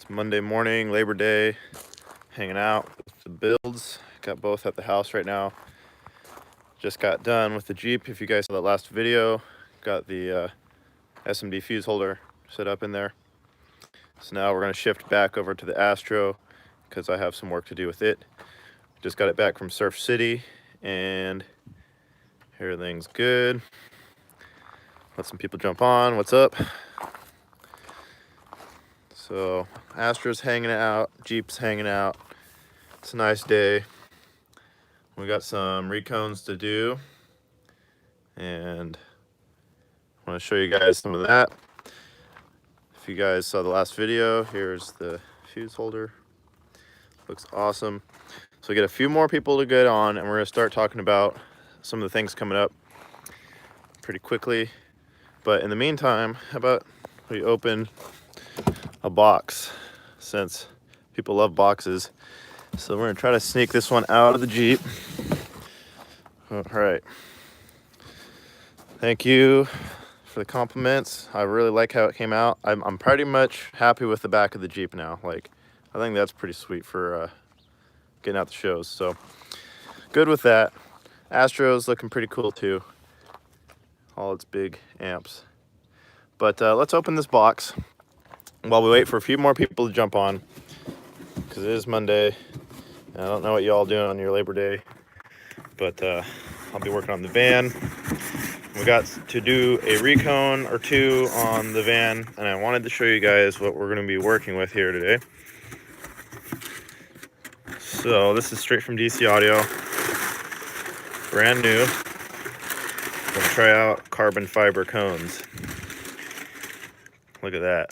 It's Monday morning, Labor Day, hanging out with the builds. Got both at the house right now. Just got done with the Jeep. If you guys saw that last video, got the SMD fuse holder set up in there. So now we're gonna shift back over to the Astro because I have some work to do with it. Just got it back from Surf City and everything's good. Let some people jump on. What's up? So Astro's hanging out, Jeep's hanging out. It's a nice day. We got some recones to do, and I want to show you guys some of that. If you guys saw the last video, here's the fuse holder. Looks awesome. So we get a few more people to get on, and we're gonna start talking about some of the things coming up pretty quickly. But in the meantime, how about we open a box, since people love boxes. So we're gonna try to sneak this one out of the Jeep. All right. Thank you for the compliments. I really like how it came out. I'm pretty much happy with the back of the Jeep now. Like, I think that's pretty sweet for getting out the shows. So good with that. Astro's looking pretty cool too. All its big amps. But let's open this box while we wait for a few more people to jump on, because it is Monday. And I don't know what y'all doing on your Labor Day, but I'll be working on the van. We got to do a recone or two on the van, and I wanted to show you guys what we're going to be working with here today. So this is straight from DC Audio, brand new. We're going to try out carbon fiber cones. Look at that.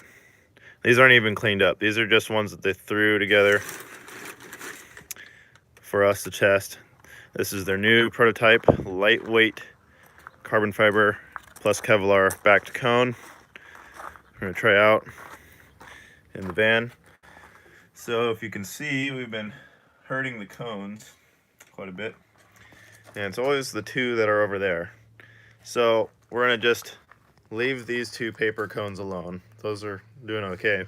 These aren't even cleaned up. These are just ones that they threw together for us to test. This is their new prototype, lightweight carbon fiber plus Kevlar backed cone. We're gonna try out in the van. So if you can see, we've been hurting the cones quite a bit, and it's always the two that are over there. So we're gonna just leave these two paper cones alone. Those are doing okay.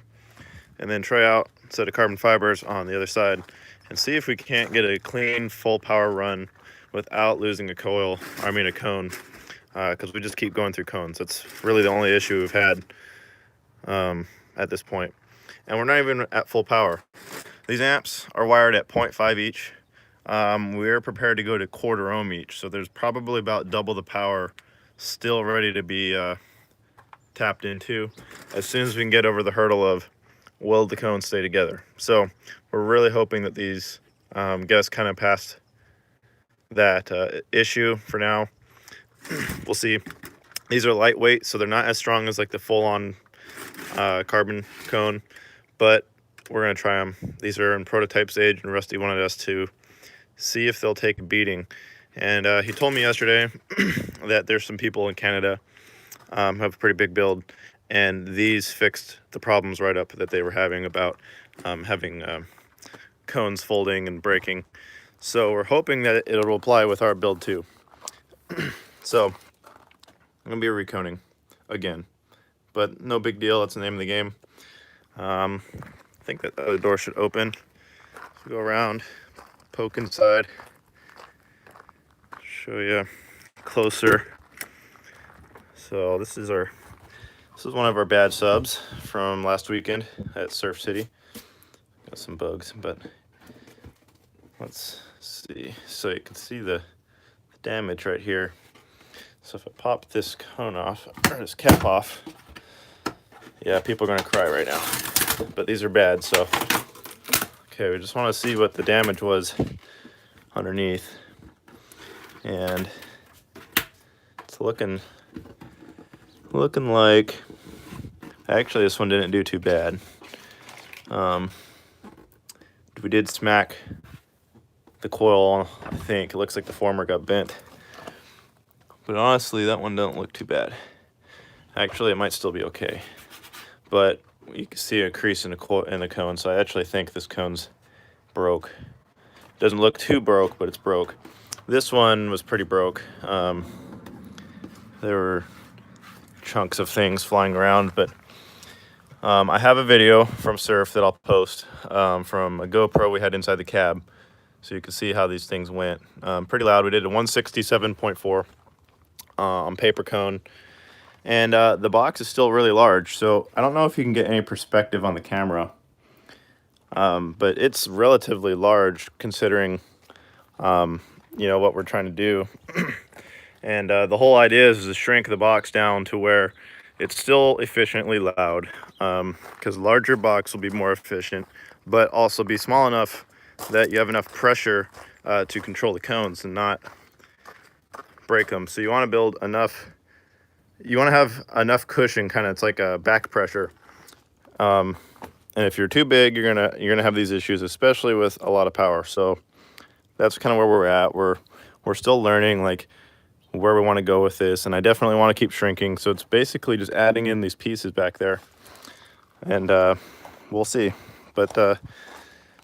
And then try out a set of carbon fibers on the other side and see if we can't get a clean full power run without losing a cone, because we just keep going through cones. That's really the only issue we've had at this point. And we're not even at full power. These amps are wired at 0.5 each. We're prepared to go to 1/4 ohm each, so there's probably about double the power still ready to be tapped into as soon as we can get over the hurdle of will the cones stay together. So we're really hoping that these get us kind of past that issue for now. We'll see. These are lightweight, so they're not as strong as like the full-on carbon cone, but we're gonna try them. These are in prototype stage, and Rusty wanted us to see if they'll take a beating. And he told me yesterday that there's some people in Canada have a pretty big build, and these fixed the problems right up that they were having about having cones folding and breaking. So we're hoping that it'll apply with our build too. So I'm gonna be reconing again, but no big deal. That's the name of the game. I think that the other door should open. So go around, poke inside, show you closer. So this is one of our bad subs from last weekend at Surf City. Got some bugs, but let's see. So you can see the damage right here. So if I pop this cone off, or this cap off, yeah, people are gonna cry right now. But these are bad, so. Okay, we just wanna see what the damage was underneath. And it's looking like, actually this one didn't do too bad. We did smack the coil, I think. It looks like the former got bent. But honestly, that one doesn't look too bad. Actually, it might still be okay. But you can see a crease in the cone, so I actually think this cone's broke. Doesn't look too broke, but it's broke. This one was pretty broke. There were chunks of things flying around, but I have a video from Surf that I'll post from a GoPro we had inside the cab, so you can see how these things went. Pretty loud. We did a 167.4 on paper cone, and the box is still really large, so I don't know if you can get any perspective on the camera, but it's relatively large considering you know what we're trying to do. And the whole idea is to shrink the box down to where it's still efficiently loud, because larger box will be more efficient, but also be small enough that you have enough pressure to control the cones and not break them. So you want to build enough, you want to have enough cushion, kind of, it's like a back pressure. And if you're too big, you're gonna have these issues, especially with a lot of power. So that's kind of where we're at. We're still learning like where we want to go with this, and I definitely want to keep shrinking. So it's basically just adding in these pieces back there, and we'll see. But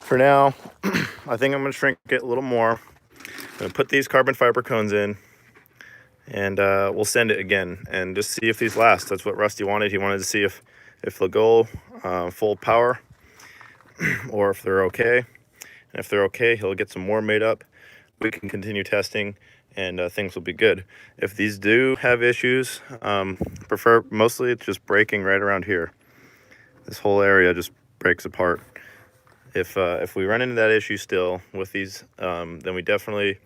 for now, I think I'm gonna shrink it a little more. I'm gonna put these carbon fiber cones in, and we'll send it again and just see if these last. That's what Rusty wanted. He wanted to see if they'll go full power or if they're okay. And if they're okay, he'll get some more made up. We can continue testing, and things will be good. If these do have issues, mostly it's just breaking right around here. This whole area just breaks apart. If we run into that issue still with these, then we definitely,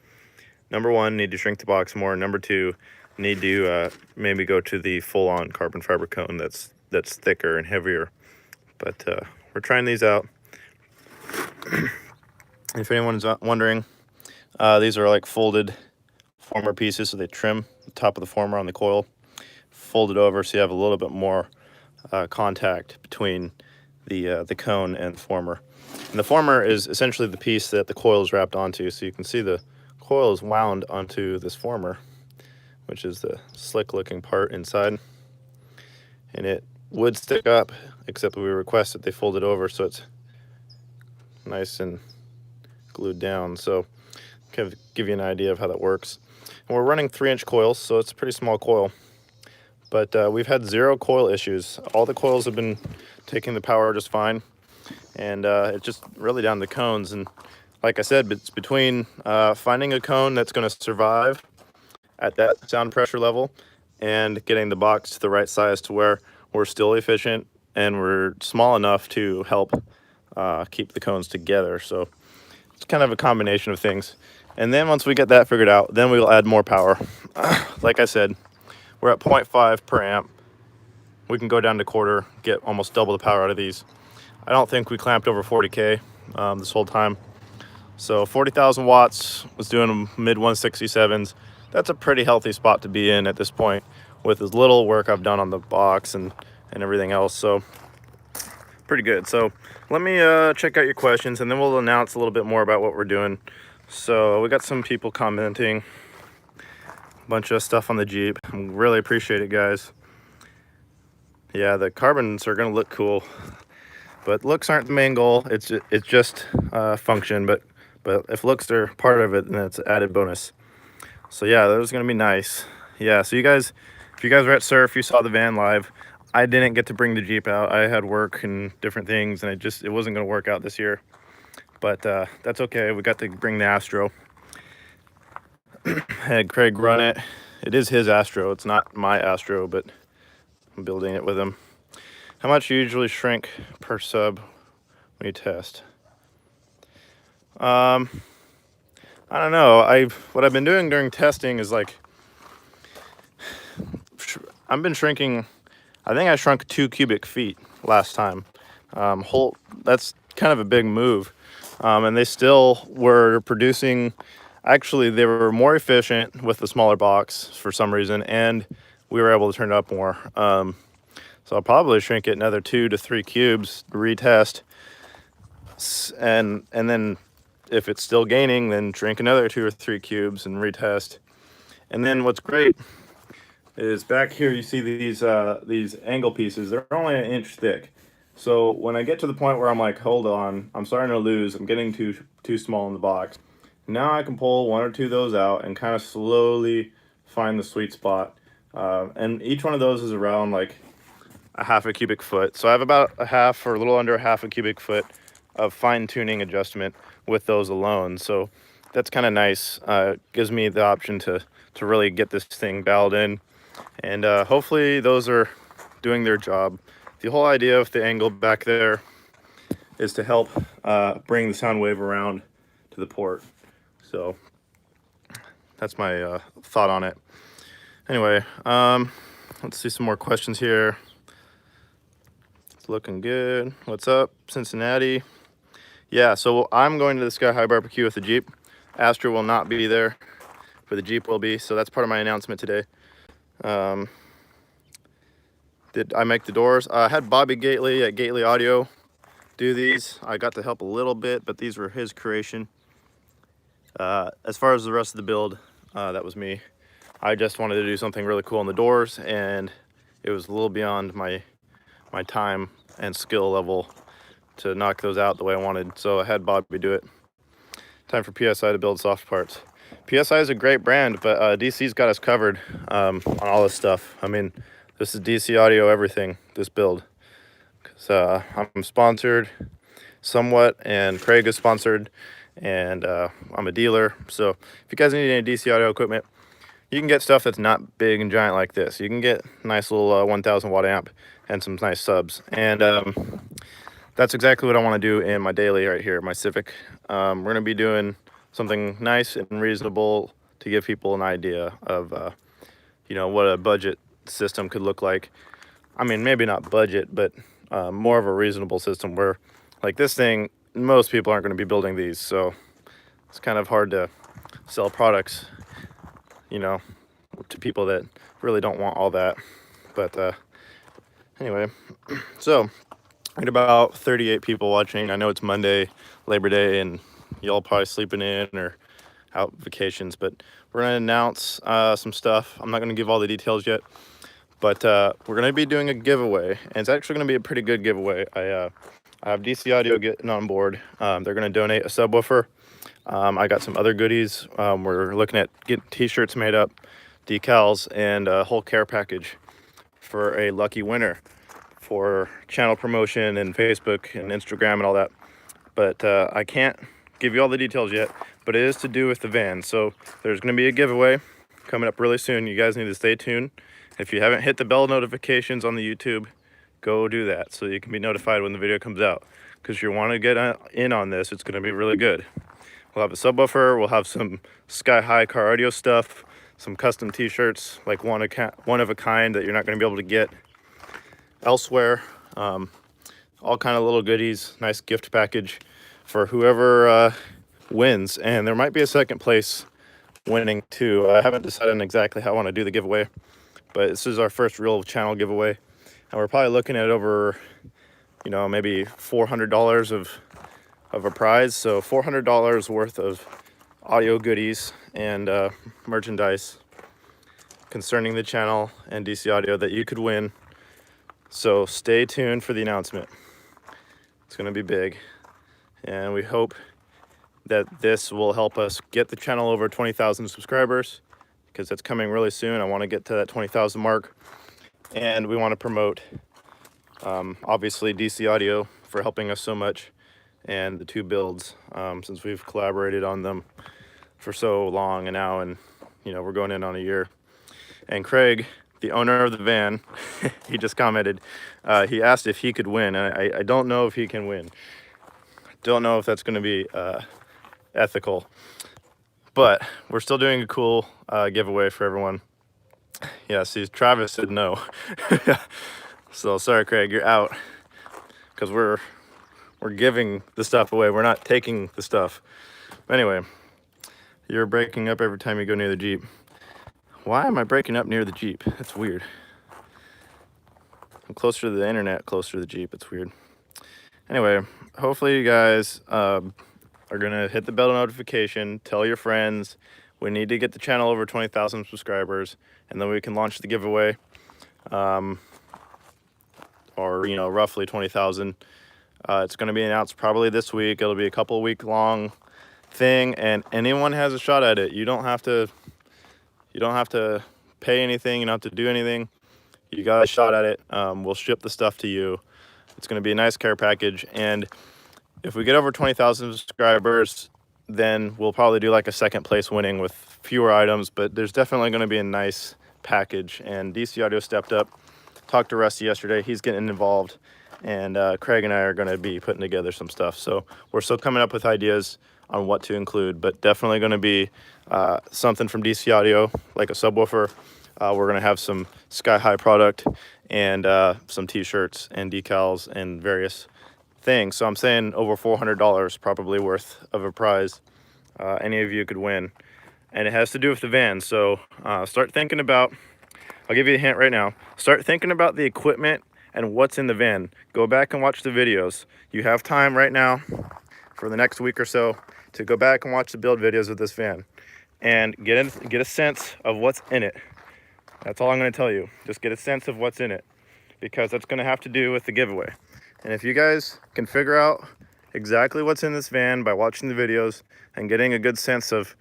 number one, need to shrink the box more. Number two, need to maybe go to the full-on carbon fiber cone that's thicker and heavier. But we're trying these out. If anyone's wondering, these are like folded former pieces, so they trim the top of the former on the coil, fold it over so you have a little bit more contact between the cone and the former. And the former is essentially the piece that the coil is wrapped onto, so you can see the coil is wound onto this former, which is the slick looking part inside, and it would stick up, except we request that they fold it over so it's nice and glued down. So kind of give you an idea of how that works. And we're running 3-inch coils, so it's a pretty small coil, but we've had 0 coil issues. All the coils have been taking the power just fine, and it's just really down to the cones. And like I said, it's between finding a cone that's going to survive at that sound pressure level and getting the box to the right size to where we're still efficient and we're small enough to help keep the cones together. So it's kind of a combination of things. And then once we get that figured out, then we'll add more power. Like I said, we're at 0.5 per amp. We can go down to quarter, get almost double the power out of these. I don't think we clamped over 40K this whole time. So 40,000 watts, was doing mid 167s. That's a pretty healthy spot to be in at this point with as little work I've done on the box and everything else. So pretty good. So let me check out your questions, and then we'll announce a little bit more about what we're doing. So we got some people commenting, a bunch of stuff on the Jeep. I really appreciate it, guys. Yeah, the carbons are gonna look cool, but looks aren't the main goal. It's just function, but if looks are part of it, then it's an added bonus. So yeah, that was gonna be nice. Yeah, so you guys, if you guys were at Surf, you saw the van live. I didn't get to bring the Jeep out. I had work and different things, and it wasn't gonna work out this year. But that's okay. We got to bring the Astro. Had Craig run it. It is his Astro. It's not my Astro, but I'm building it with him. How much you usually shrink per sub when you test? I don't know. What I've been doing during testing is like, I've been shrinking. I think I shrunk 2 cubic feet last time. That's kind of a big move. And they still were producing. Actually, they were more efficient with the smaller box for some reason, and we were able to turn it up more. So I'll probably shrink it another 2 to 3 cubes, retest, and then if it's still gaining, then shrink another 2 or 3 cubes and retest. And then what's great is back here you see these angle pieces. They're only 1 inch thick. So when I get to the point where I'm like, hold on, I'm starting to lose, I'm getting too small in the box, now I can pull 1 or 2 of those out and kind of slowly find the sweet spot. And each one of those is around like a half a cubic foot. So I have about a half or a little under a half a cubic foot of fine tuning adjustment with those alone. So that's kind of nice. Gives me the option to really get this thing dialed in, and hopefully those are doing their job. The whole idea of the angle back there is to help bring the sound wave around to the port. So that's my thought on it. Anyway, let's see some more questions here. It's looking good. What's up, Cincinnati? Yeah, so I'm going to the Sky High Barbecue with the Jeep. Astra will not be there, but the Jeep will be. So that's part of my announcement today. Did I make the doors? I had Bobby Gately at Gately Audio do these. I got to help a little bit, but these were his creation. As far as the rest of the build, that was me. I just wanted to do something really cool on the doors, and it was a little beyond my time and skill level to knock those out the way I wanted. So I had Bobby do it. Time for PSI to build soft parts. PSI is a great brand, but DC's got us covered on all this stuff. I mean, this is DC Audio everything, this build. Because I'm sponsored somewhat, and Craig is sponsored, and I'm a dealer. So if you guys need any DC Audio equipment, you can get stuff that's not big and giant like this. You can get a nice little 1000 watt amp and some nice subs. And that's exactly what I want to do in my daily right here, my Civic. We're going to be doing something nice and reasonable to give people an idea of, you know, what a budget system could look like. I mean, maybe not budget, but more of a reasonable system where, like this thing, most people aren't going to be building these. So it's kind of hard to sell products, you know, to people that really don't want all that. But anyway, so I had about 38 people watching. I know it's Monday, Labor Day, and y'all probably sleeping in or out vacations, but we're going to announce some stuff. I'm not going to give all the details yet, but we're going to be doing a giveaway, and it's actually going to be a pretty good giveaway. I have DC Audio getting on board. They're going to donate a subwoofer. I got some other goodies. We're looking at getting t-shirts made up, decals, and a whole care package for a lucky winner for channel promotion and Facebook and Instagram and all that. But I can't give you all the details yet, but it is to do with the van. So there's going to be a giveaway coming up really soon. You guys need to stay tuned. If you haven't hit the bell notifications on the YouTube, go do that so you can be notified when the video comes out, because you want to get in on this. It's going to be really good. We'll have a subwoofer, we'll have some Sky High car audio stuff, some custom t-shirts, like one of a kind that you're not going to be able to get elsewhere. All kind of little goodies, nice gift package for whoever wins. And there might be a second place winning too. I haven't decided on exactly how I want to do the giveaway, but this is our first real channel giveaway. And we're probably looking at over, you know, maybe $400 of a prize. So $400 worth of audio goodies and merchandise concerning the channel and DC Audio that you could win. So stay tuned for the announcement. It's going to be big, and we hope that this will help us get the channel over 20,000 subscribers, because that's coming really soon. I want to get to that 20,000 mark, and we want to promote obviously DC Audio for helping us so much, and the two builds, since we've collaborated on them for so long, and now, and you know, we're going in on a year. And Craig, the owner of the van, he just commented, he asked if he could win, and I don't know if he can win. Don't know if that's going to be ethical, but we're still doing a cool giveaway for everyone. Yeah, see, Travis said no. So sorry, Craig, you're out, because we're giving the stuff away. We're not taking the stuff. But anyway, you're breaking up every time you go near the Jeep. Why am I breaking up near the Jeep? That's weird. I'm closer to the internet, closer to the Jeep. It's weird. Anyway, hopefully you guys are gonna hit the bell notification, tell your friends. We need to get the channel over 20,000 subscribers, and then we can launch the giveaway. Or, you know, roughly 20,000. It's going to be announced probably this week. It'll be a couple week long thing, and anyone has a shot at it. You don't have to pay anything. You don't have to do anything. You got a shot at it. We'll ship the stuff to you. It's going to be a nice care package, and if we get over 20,000 subscribers, then we'll probably do like a second place winning with fewer items, but there's definitely going to be a nice package. And DC Audio stepped up. Talked to Rusty yesterday. He's getting involved, and Craig and I are going to be putting together some stuff. So we're still coming up with ideas on what to include, but definitely going to be something from DC Audio, like a subwoofer. We're going to have some Sky High product and some t-shirts and decals and various things. So I'm saying over $400 probably worth of a prize any of you could win, and it has to do with the van. So start thinking about, I'll give you a hint right now, start thinking about the equipment and what's in the van. Go back and watch the videos. You have time right now for the next week or so to go back and watch the build videos of this van and get a sense of what's in it. That's all I'm going to tell you. Just get a sense of what's in it, because that's going to have to do with the giveaway. And if you guys can figure out exactly what's in this van by watching the videos and getting a good sense of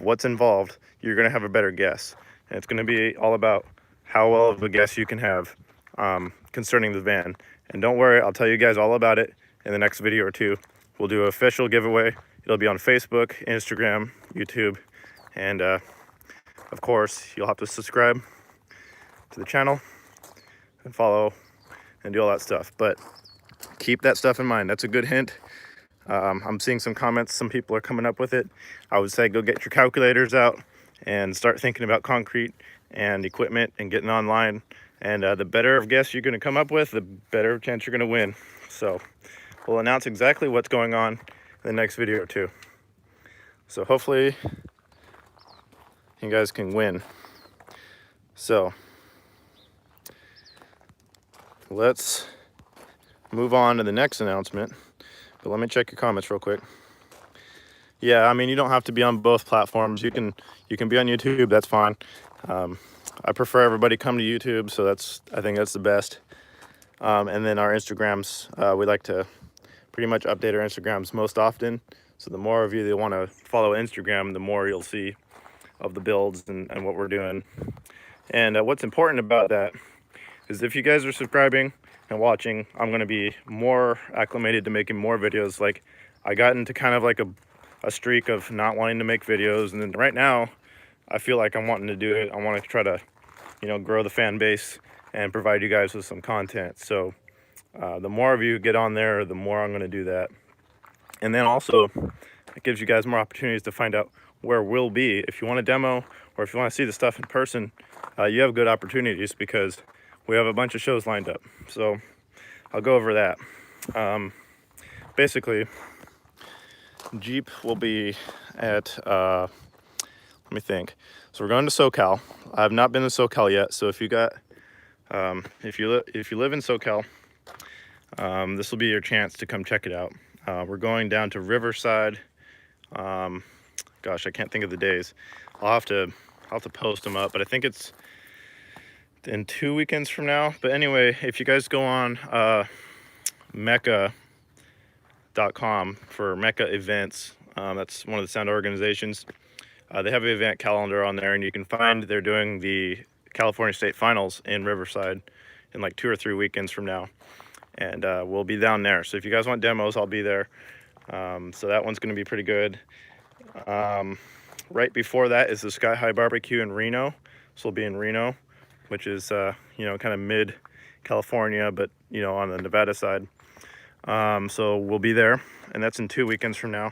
what's involved, you're going to have a better guess. And it's going to be all about how well of a guess you can have concerning the van. And don't worry, I'll tell you guys all about it in the next video or two. We'll do an official giveaway. It'll be on Facebook, Instagram, YouTube, and of course, you'll have to subscribe to the channel and follow and do all that stuff. But keep that stuff in mind. That's a good hint. I'm seeing some comments. Some people are coming up with it. I would say go get your calculators out and start thinking about concrete and equipment and getting online. And the better of guess you're going to come up with, the better chance you're going to win. So we'll announce exactly what's going on in the next video or two. So hopefully you guys can win. So let's move on to the next announcement, but let me check your comments real quick. Yeah, I mean, you don't have to be on both platforms. You can be on YouTube. That's fine. I prefer everybody come to YouTube, so I think that's the best. And then our Instagrams, we like to pretty much update our Instagrams most often. So the more of you that want to follow Instagram, the more you'll see of the builds and what we're doing. And what's important about that is if you guys are subscribing and watching, I'm going to be more acclimated to making more videos. Like, I got into kind of like a streak of not wanting to make videos, and then right now I feel like I'm wanting to do it. I want to try to, grow the fan base and provide you guys with some content. So the more of you get on there, the more I'm going to do that. And then also it gives you guys more opportunities to find out where we'll be. If you want a demo or if you want to see the stuff in person, you have good opportunities because we have a bunch of shows lined up. So I'll go over that. Basically, Jeep will be at, let me think. So we're going to SoCal. I have not been to SoCal yet. So if you got, if you live in SoCal, this will be your chance to come check it out. We're going down to Riverside. Gosh, I can't think of the days. I'll have to post them up, but I think it's in 2 weekends from now. But anyway, if you guys go on Mecca.com for Mecca events, that's one of the sound organizations. They have an event calendar on there, and you can find they're doing the California State Finals in Riverside in like 2 or 3 weekends from now. And we'll be down there. So if you guys want demos, I'll be there. So that one's going to be pretty good. Right before that is the Sky High Barbecue in Reno. So we'll be in Reno, which is, kind of mid California, but, on the Nevada side. So we'll be there, and that's in 2 weekends from now,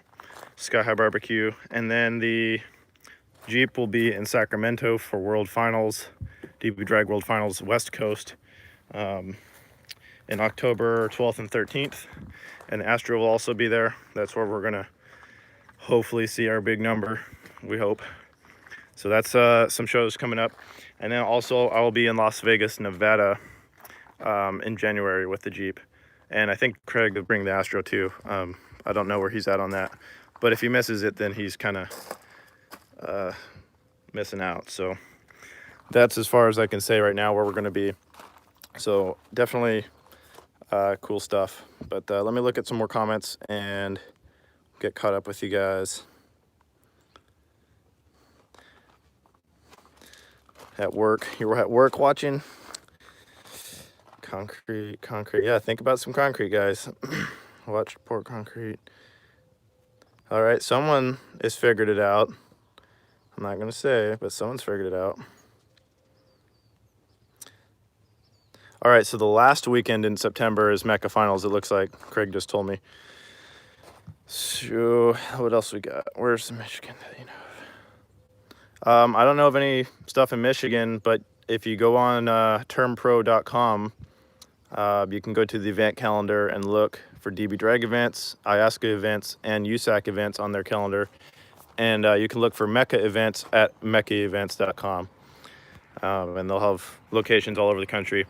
Sky High Barbecue. And then the Jeep will be in Sacramento for World Finals, DB Drag World Finals West Coast, in October 12th and 13th. And Astro will also be there. That's where we're gonna hopefully see our big number, we hope. So that's some shows coming up. And then also I will be in Las Vegas, Nevada in January with the Jeep. And I think Craig will bring the Astro too. I don't know where he's at on that. But if he misses it, then he's kind of missing out. So that's as far as I can say right now where we're going to be. So definitely cool stuff. But let me look at some more comments and get caught up with you guys. At work, you were at work watching. Concrete. Yeah, think about some concrete, guys. Watch pour concrete. All right, someone has figured it out. I'm not gonna say, but someone's figured it out. All right, so the last weekend in September is Mecca Finals, it looks like. Craig just told me. So what else we got? Where's Michigan that you know of? I don't know of any stuff in Michigan, but if you go on termpro.com, you can go to the event calendar and look for DB Drag events, IASCA events, and USAC events on their calendar. And you can look for Mecca events at meccaevents.com. And they'll have locations all over the country.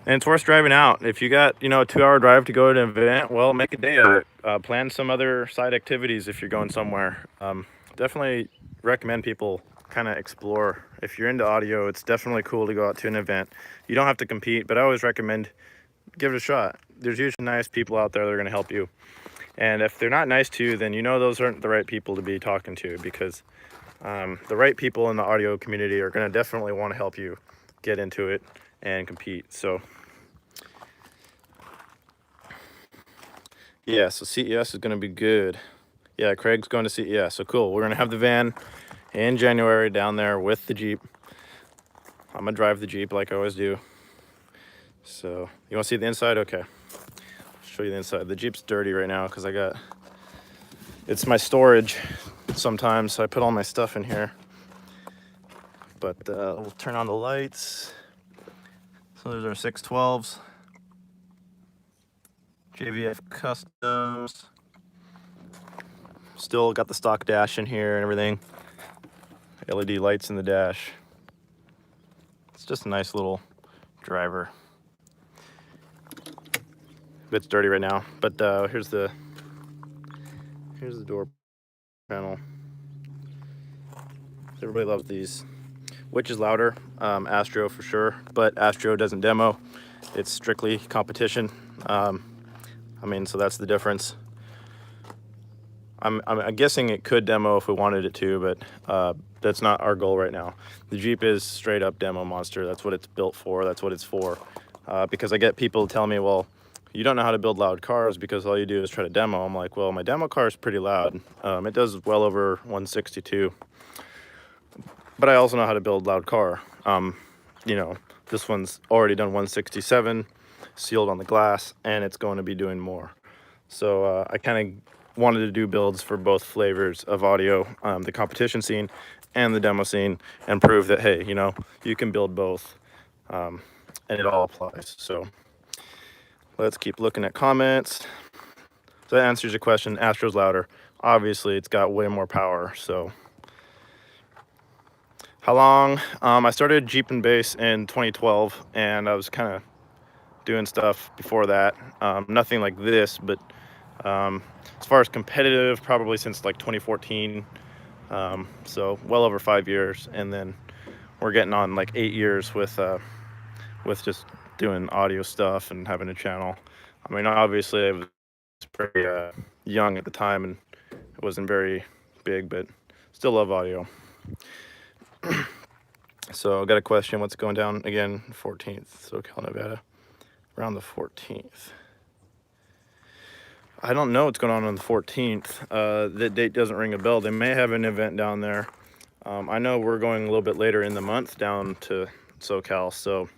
And it's worth driving out. If you got, a 2-hour drive to go to an event, well, make a day of it. Plan some other side activities if you're going somewhere. Definitely recommend people kind of explore. If you're into audio, it's definitely cool to go out to an event. You don't have to compete, but I always recommend give it a shot. There's usually nice people out there that are going to help you. And if they're not nice to you, then those aren't the right people to be talking to, because the right people in the audio community are going to definitely want to help you get into it and compete. So yeah, so CES is going to be good. Yeah, Craig's going to CES, so cool. We're going to have the van in January down there with the Jeep. I'm going to drive the Jeep like I always do. So you want to see the inside? Okay, I'll show you the inside. The Jeep's dirty right now because it's my storage sometimes, so I put all my stuff in here. But we'll turn on the lights. So there's our 612s. JVF Customs. Still got the stock dash in here and everything. LED lights in the dash. It's just a nice little driver. It's dirty right now, but here's the door panel. Everybody loves these. Which is louder? Astro for sure, but Astro doesn't demo. It's strictly competition. So that's the difference. I'm guessing it could demo if we wanted it to, but that's not our goal right now. The Jeep is straight up demo monster. That's what it's built for. That's what it's for. Because I get people telling me, well, you don't know how to build loud cars because all you do is try to demo. I'm like, well, my demo car is pretty loud. It does well over 162. But I also know how to build loud car. This one's already done 167, sealed on the glass, and it's going to be doing more. So I kind of wanted to do builds for both flavors of audio, the competition scene and the demo scene, and prove that, hey, you can build both, and it all applies. So let's keep looking at comments. So that answers your question. Astro's louder. Obviously, it's got way more power, so. How long? I started Jeep and Bass in 2012, and I was kind of doing stuff before that. Nothing like this, but as far as competitive, probably since like 2014. So well over 5 years, and then we're getting on like 8 years with just doing audio stuff and having a channel. Obviously I was pretty young at the time, and it wasn't very big, but still love audio. So I got a question. What's going down again? 14th, SoCal, Nevada. Around the 14th. I don't know what's going on the 14th. The date doesn't ring a bell. They may have an event down there. I know we're going a little bit later in the month down to SoCal. So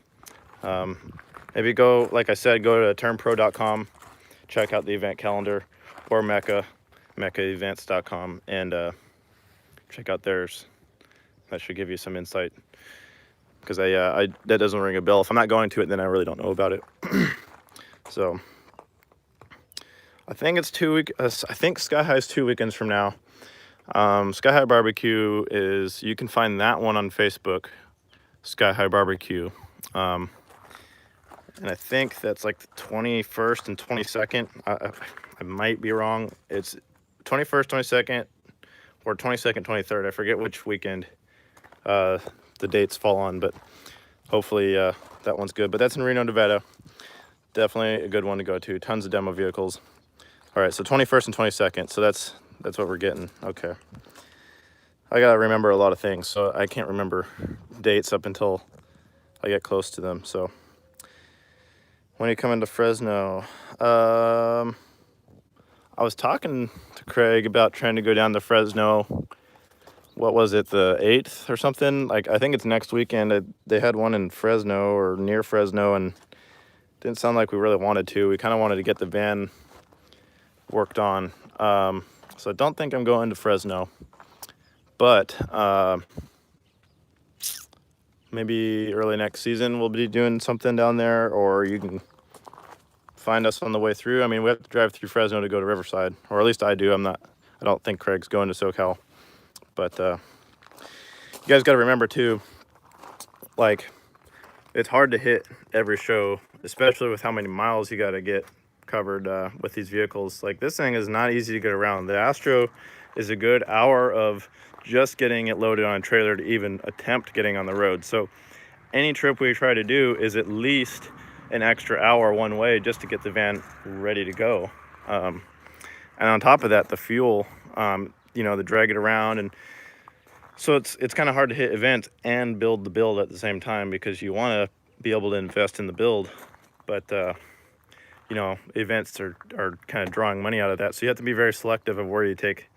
maybe go, like I said, go to termpro.com, check out the event calendar, or meccaevents.com, and check out theirs. That should give you some insight, because that doesn't ring a bell. If I'm not going to it, then I really don't know about it. So I think it's 2 weeks. I think Sky High is 2 weekends from now. Sky High Barbecue you can find that one on Facebook, Sky High Barbecue. And I think that's like the 21st and 22nd. I might be wrong. It's 21st, 22nd, or 22nd, 23rd. I forget which weekend the dates fall on, but hopefully that one's good. But that's in Reno, Nevada. Definitely a good one to go to. Tons of demo vehicles. All right, so 21st and 22nd. So that's what we're getting. Okay. I gotta remember a lot of things, so I can't remember dates up until I get close to them. So When you come into Fresno, I was talking to Craig about trying to go down to Fresno. What was it, the 8th or something? Like, I think it's next weekend. They had one in Fresno or near Fresno, and didn't sound like we really wanted to. We kind of wanted to get the van worked on. So I don't think I'm going to Fresno, but maybe early next season we'll be doing something down there, or you can find us on the way through. I mean, we have to drive through Fresno to go to Riverside, or at least I do. I don't think Craig's going to SoCal, but you guys got to remember too, like, it's hard to hit every show, especially with how many miles you got to get covered with these vehicles. Like, this thing is not easy to get around. The Astro is a good hour of just getting it loaded on a trailer to even attempt getting on the road. So any trip we try to do is at least an extra hour one way just to get the van ready to go. And on top of that, the fuel, to drag it around, and so it's kind of hard to hit events and build the build at the same time, because you want to be able to invest in the build, but events are kind of drawing money out of that, so you have to be very selective of where you take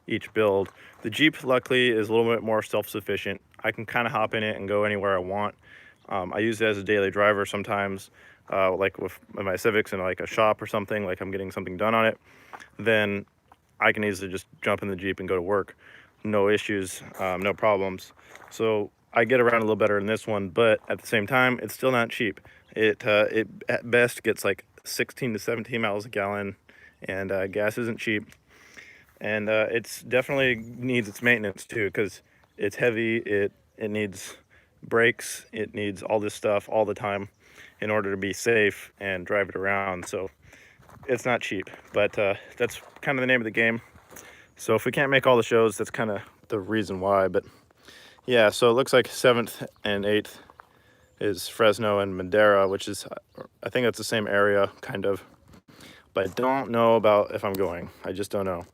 each build. The Jeep, luckily, is a little bit more self-sufficient. I can kind of hop in it and go anywhere I want. I use it as a daily driver sometimes, like with my Civics in like a shop or something, like I'm getting something done on it, then I can easily just jump in the Jeep and go to work. No issues, no problems. So I get around a little better in this one, but at the same time, it's still not cheap. It at best gets like 16 to 17 miles a gallon, and gas isn't cheap. And it's definitely needs its maintenance too, because it's heavy. It needs brakes. It needs all this stuff all the time in order to be safe and drive it around. So it's not cheap, but that's kind of the name of the game. So if we can't make all the shows, that's kind of the reason why. But yeah, so it looks like 7th and 8th is Fresno and Madera, which is, I think that's the same area, kind of. But I don't know about if I'm going. I just don't know.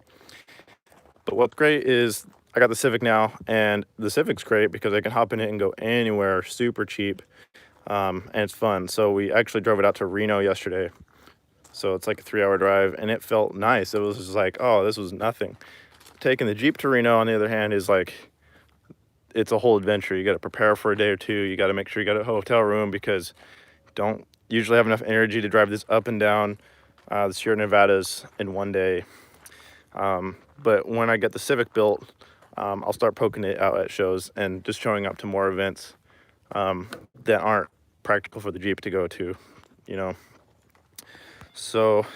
But what's great is I got the Civic now, and the Civic's great because I can hop in it and go anywhere super cheap, and it's fun. So we actually drove it out to Reno yesterday. So it's like a 3-hour drive, and it felt nice. It was just like, oh, this was nothing. Taking the Jeep to Reno, on the other hand, is like, it's a whole adventure. You got to prepare for a day or two. You got to make sure you got a hotel room, because you don't usually have enough energy to drive this up and down the Sierra Nevadas in one day. But when I get the Civic built, I'll start poking it out at shows and just showing up to more events that aren't practical for the Jeep to go to, So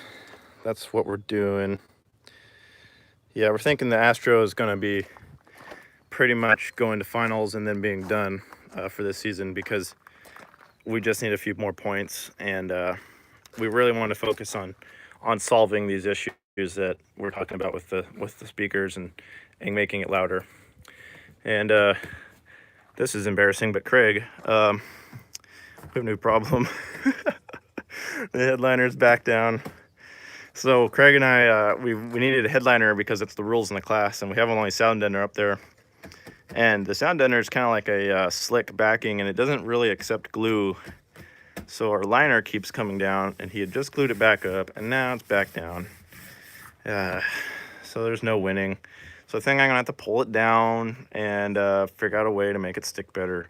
that's what we're doing. Yeah, we're thinking the Astro is going to be pretty much going to finals and then being done for this season, because we just need a few more points, and we really want to focus on solving these issues that we're talking about with the speakers and making it louder. And this is embarrassing, but Craig, we have a new problem. The headliner's back down. So Craig and I, we needed a headliner because it's the rules in the class, and we have only sound deadener up there. And the sound deadener is kind of like a slick backing, and it doesn't really accept glue. So our liner keeps coming down, and he had just glued it back up, and now it's back down. So there's no winning. So I think I'm gonna have to pull it down and figure out a way to make it stick better.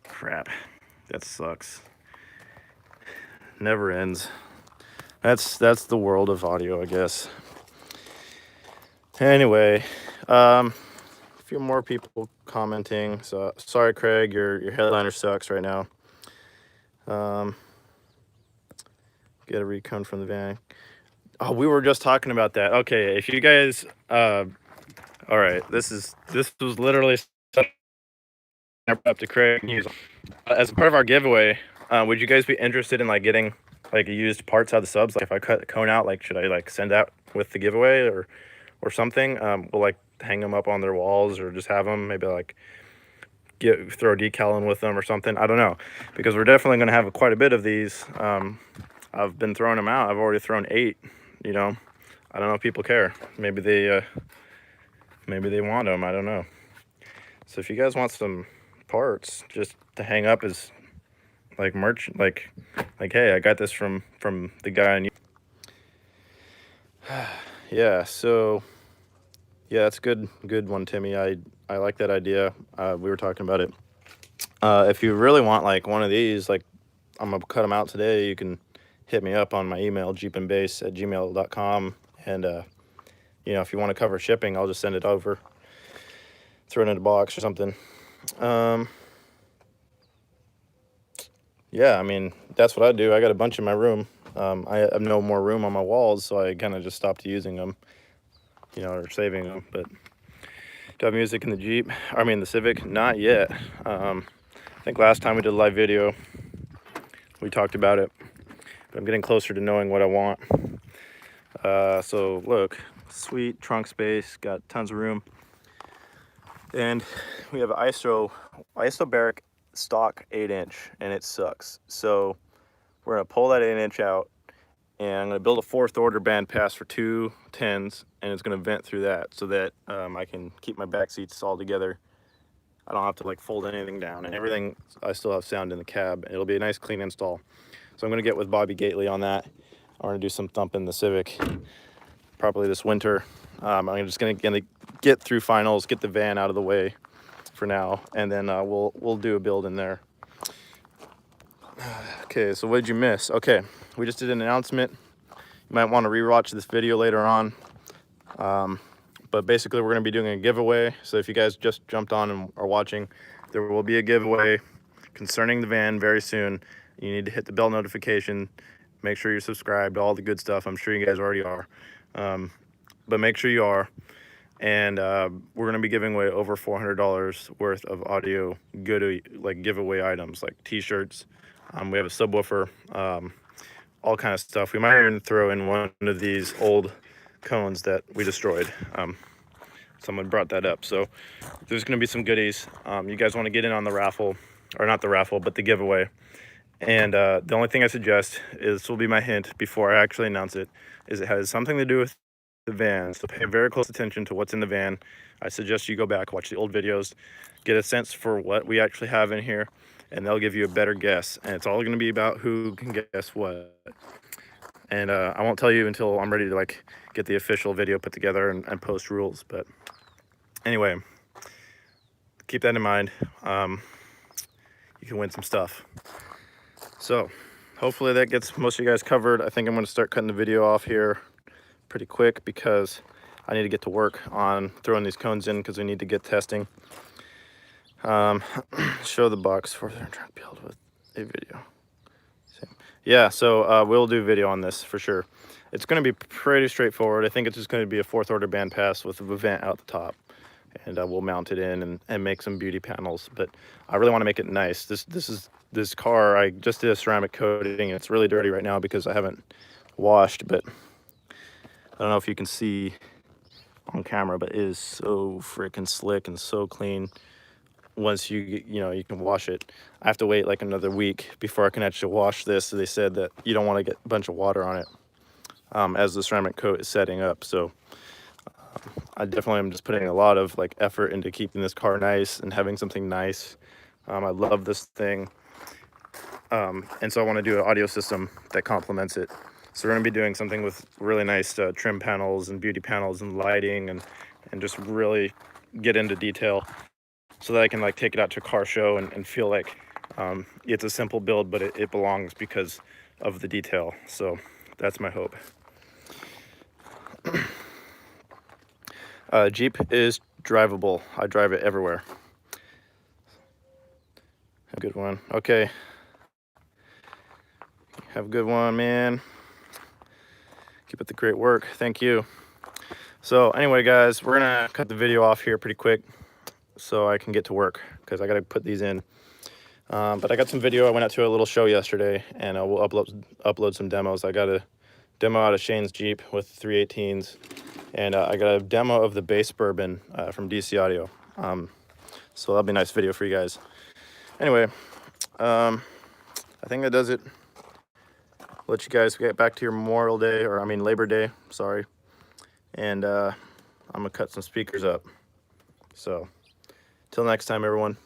Crap, that sucks. Never ends. That's the world of audio, I guess. Anyway, a few more people commenting. So sorry, Craig, your headliner sucks right now. Get a recon from the van. Oh, we were just talking about that. Okay, if you guys, all right, this was literally up to Craig News. As part of our giveaway, would you guys be interested in like getting like used parts out of the subs? Like if I cut the cone out, like should I like send out with the giveaway or something? We'll like hang them up on their walls, or just have them maybe like throw a decal in with them or something. I don't know, because we're definitely going to have quite a bit of these. I've been throwing them out. I've already thrown 8. I don't know if people care. Maybe they want them. I don't know. So if you guys want some parts just to hang up as like merch, like hey, I got this from the guy on yeah. So yeah, that's good one, Timmy. I like that idea. We were talking about it. If you really want like one of these, like I'm gonna cut them out today, you can hit me up on my email, jeepandbase@gmail.com, and you know, if you want to cover shipping, I'll just send it over, throw it in a box or something. Yeah, I mean, that's what I do. I got a bunch in my room. I have no more room on my walls, so I kind of just stopped using them, you know, or saving them. But do I have music in the Jeep? I mean, the Civic? Not yet. I think last time we did a live video, we talked about it. But I'm getting closer to knowing what I want. So look, sweet trunk space, got tons of room. And we have an Isobaric stock 8-inch, and it sucks. So we're gonna pull that 8-inch out, and I'm gonna build a 4th order bandpass for 2 10s, and it's gonna vent through that so that I can keep my back seats all together. I don't have to like fold anything down, and everything, I still have sound in the cab. It'll be a nice clean install. So I'm gonna get with Bobby Gately on that. I'm gonna do some thumping the Civic probably this winter. I'm just gonna get through finals, get the van out of the way for now, and then we'll do a build in there. Okay, so what did you miss? Okay, we just did an announcement. You might want to rewatch this video later on. But basically we're going to be doing a giveaway. So if you guys just jumped on and are watching, there will be a giveaway concerning the van very soon. You need to hit the bell notification. Make sure you're subscribed, all the good stuff. I'm sure you guys already are. But make sure you are. And we're going to be giving away over $400 worth of audio like giveaway items like t-shirts. We have a subwoofer, all kind of stuff. We might even throw in one of these old cones that we destroyed. Someone brought that up. So there's going to be some goodies. You guys want to get in on the raffle, or not the raffle, but the giveaway. And the only thing I suggest is, this will be my hint before I actually announce it, is it has something to do with the van. So pay very close attention to what's in the van. I suggest you go back, watch the old videos, get a sense for what we actually have in here, and they'll give you a better guess. And it's all going to be about who can guess what. And I won't tell you until I'm ready to like get the official video put together and post rules. But anyway, keep that in mind. You can win some stuff. So hopefully that gets most of you guys covered. I think I'm going to start cutting the video off here pretty quick because I need to get to work on throwing these cones in because we need to get testing. Show the box further and try to build with a video. Yeah, so we'll do video on this for sure. It's going to be pretty straightforward. I think it's just going to be a 4th order bandpass with a vent out the top, and we'll mount it in and make some beauty panels. But I really want to make it nice. This car, I just did a ceramic coating. It's really dirty right now because I haven't washed, but I don't know if you can see on camera, but it is so freaking slick and so clean. Once you can wash it. I have to wait like another week before I can actually wash this. So they said that you don't want to get a bunch of water on it as the ceramic coat is setting up. So I definitely am just putting a lot of like effort into keeping this car nice and having something nice. I love this thing. And so I want to do an audio system that complements it. So we're going to be doing something with really nice trim panels and beauty panels and lighting and just really get into detail, so that I can like take it out to a car show and feel like it's a simple build, but it belongs because of the detail. So that's my hope. Jeep is drivable. I drive it everywhere. A good one. Okay. Have a good one, man. Keep up the great work. Thank you. So anyway, guys, we're gonna cut the video off here pretty quick so I can get to work because I got to put these in. But I got some video. I went out to a little show yesterday, and we'll upload some demos. I got a demo out of Shane's Jeep with 318s, and I got a demo of the Bass Bourbon from DC Audio. So that'll be a nice video for you guys. Anyway, I think that does it. Let you guys get back to your Memorial Day, or I mean Labor Day, sorry. And I'm gonna cut some speakers up. So till next time, everyone.